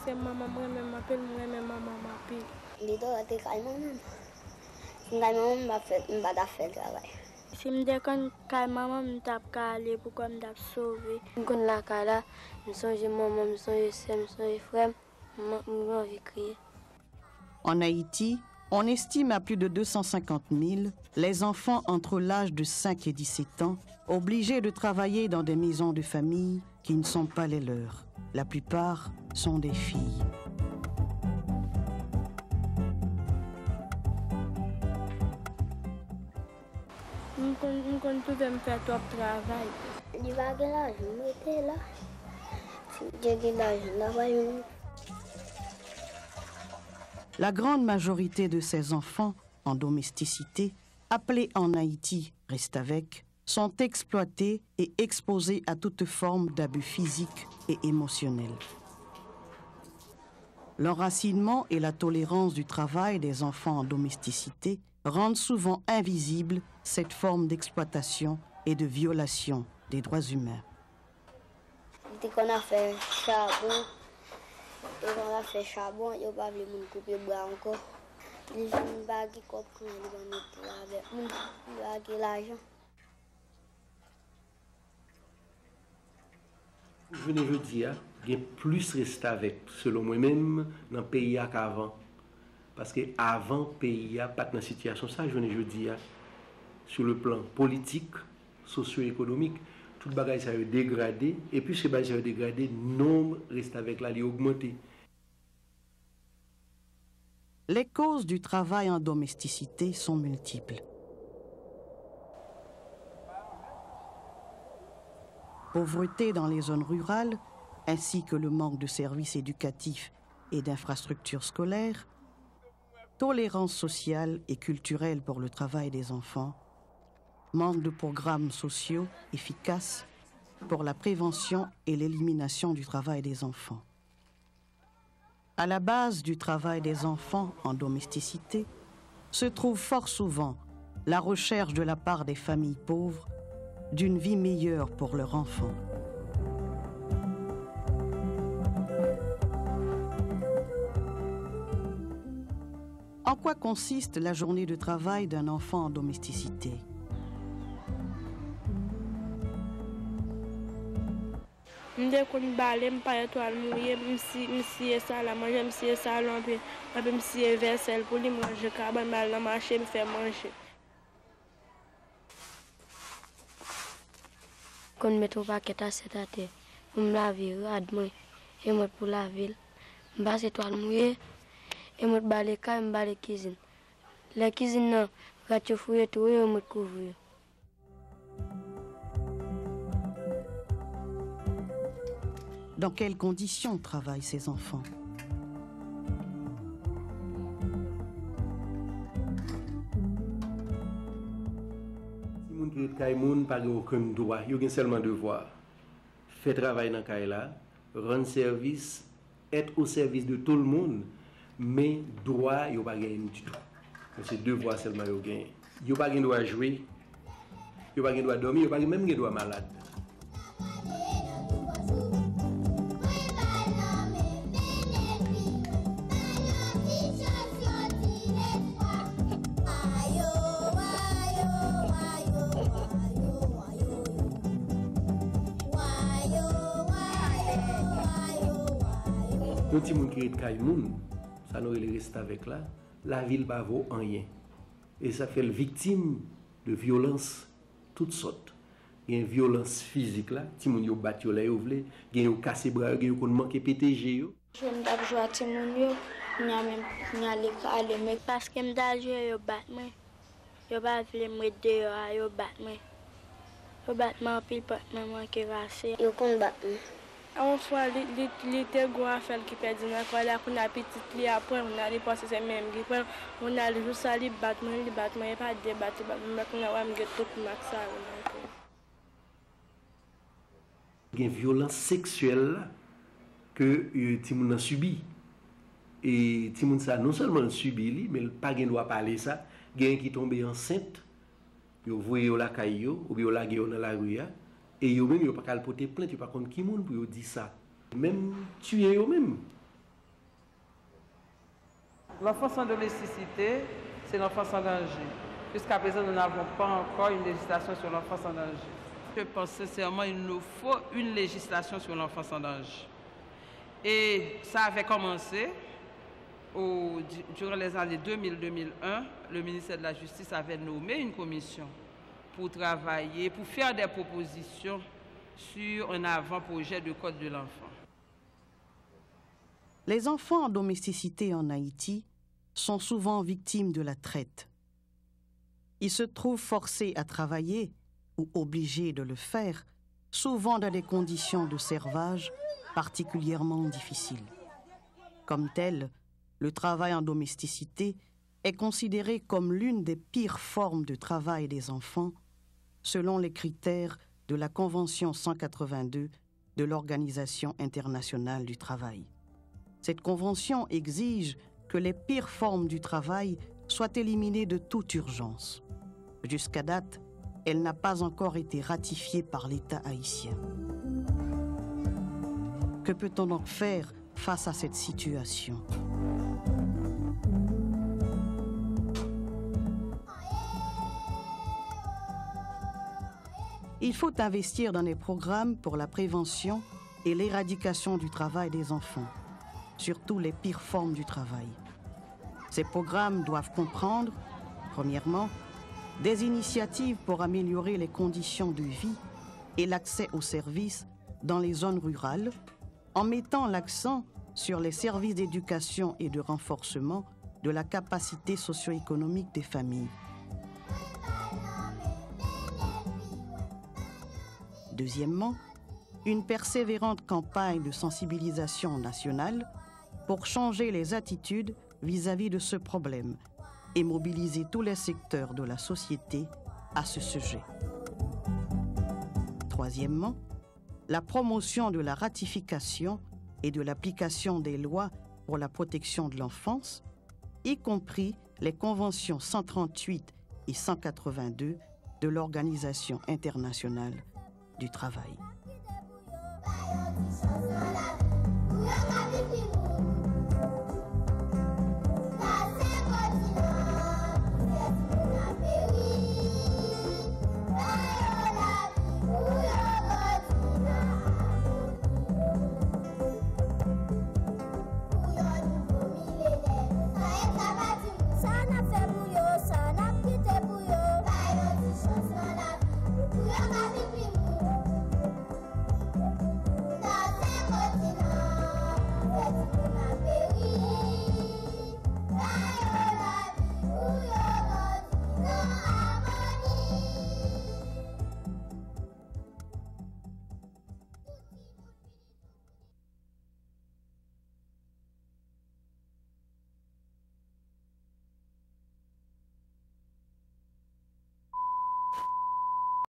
c'est maman, moi-même m'appelle, moi-même maman m'appelle. Les deux étaient calmes, maman m'a fait le travail. Si je dis que maman me tape aller pour qu'on me sauver. Quand la cala, je songe maman, je songe sœur, je songe frère, je envie crier. En Haïti, on estime à plus de 250 000 les enfants entre l'âge de 5 et 17 ans obligés de travailler dans des maisons de famille qui ne sont pas les leurs. La plupart sont des filles. Je pouvais me faire tout le travail. Il va que là, je m'étais là. J'ai là, je travaille. La grande majorité de ces enfants en domesticité, appelés en Haïti « reste avec », sont exploités et exposés à toute forme d'abus physiques et émotionnels. L'enracinement et la tolérance du travail des enfants en domesticité rendent souvent invisible cette forme d'exploitation et de violation des droits humains. Dès qu'on a fait charbon, il n'y a pas de couper bois encore. Les gens qui comprennent, ils vont mettre l'argent. Je ne veux dire, il y a plus reste avec, selon moi-même, dans le pays qu'avant. Parce qu'avant, le pays n'a pas de situation. Ça, je ne veux dire, sur le plan politique, socio-économique, tout le bagage a dégradé. Et puis, ce bagage a dégradé, le nombre reste avec là, il a augmenté. Les causes du travail en domesticité sont multiples. Pauvreté dans les zones rurales, ainsi que le manque de services éducatifs et d'infrastructures scolaires, tolérance sociale et culturelle pour le travail des enfants, manque de programmes sociaux efficaces pour la prévention et l'élimination du travail des enfants. À la base du travail des enfants en domesticité se trouve fort souvent la recherche de la part des familles pauvres d'une vie meilleure pour leurs enfants. En quoi consiste la journée de travail d'un enfant en domesticité? Dès qu'on balai, je parle toile mouillée, je ça la manger, je ça l'empire, je vaisselle pour lui manger, quand je vais dans marché, je fais manger. Quand je mets un paquet à cette terre, je me lave radement, et je pour la ville, je passe toile mouillée, et je balai quand je balai cuisine. La cuisine, quand je fouille tout, je me couvre. Dans quelles conditions travaillent ces enfants? Si moun qui est Kaimoun n'a aucun droit, il y a seulement devoir. Faire travail dans Kaila, rendre service, être au service de tout le monde, mais droit, il n'y a pas gagné du tout. C'est devoir seulement il y a gagné. Il n'y a pas gagné droit jouer, il n'y a pas gagné droit dormir, il n'y a pas même gagné droit malade. Nous petit monde qui est Kaimoun, ça nous reste avec là, la ville ne vaut rien. Et ça fait le victime de violences toutes sortes. Il y a une violence physique là, petit monde yo battu là yo vle, il y a cassé bras, il y a manqué PTG yo. Je me dab jouer à petit monde yo, n'y aller mais parce que me dab jouer yo bat moi. Yo pas vle me dehors, yo bat moi. Yo bat moi pile pas moi qui rassé. Yo kon bat. Une fois, il était grand affaire qui perdit dans l'école, là, qu'on a petit après, on a dépassé ces mêmes qui on a juste à les battre, il n'y a pas de débat, mais on a tout le max. Il y a une violence sexuelle que Timoun a subi. Et Timoun ça non seulement subi, mais il n'a pas droit de parler ça. Il y a qui tombe enceinte, il voit la caillou, ou bien la gueule dans la rue. Et yo même yo pas qu'à porter plainte, yo pas contre qui monde pour yo dire ça. Même tuer yo même. L'enfant sans domesticité, c'est l'enfant sans danger. Jusqu'à présent, nous n'avons pas encore une législation sur l'enfant sans danger. Je pense sincèrement qu'il nous faut une législation sur l'enfant sans danger. Et ça avait commencé durant les années 2000-2001. Le ministère de la Justice avait nommé une commission pour travailler, pour faire des propositions sur un avant-projet de code de l'enfant. Les enfants en domesticité en Haïti sont souvent victimes de la traite. Ils se trouvent forcés à travailler ou obligés de le faire, souvent dans des conditions de servage particulièrement difficiles. Comme tel, le travail en domesticité est considéré comme l'une des pires formes de travail des enfants, selon les critères de la Convention 182 de l'Organisation internationale du travail. Cette convention exige que les pires formes du travail soient éliminées de toute urgence. Jusqu'à date, elle n'a pas encore été ratifiée par l'État haïtien. Que peut-on donc faire face à cette situation? Il faut investir dans des programmes pour la prévention et l'éradication du travail des enfants, surtout les pires formes du travail. Ces programmes doivent comprendre, premièrement, des initiatives pour améliorer les conditions de vie et l'accès aux services dans les zones rurales, en mettant l'accent sur les services d'éducation et de renforcement de la capacité socio-économique des familles. Deuxièmement, une persévérante campagne de sensibilisation nationale pour changer les attitudes vis-à-vis de ce problème et mobiliser tous les secteurs de la société à ce sujet. Troisièmement, la promotion de la ratification et de l'application des lois pour la protection de l'enfance, y compris les conventions 138 et 182 de l'Organisation internationale du travail.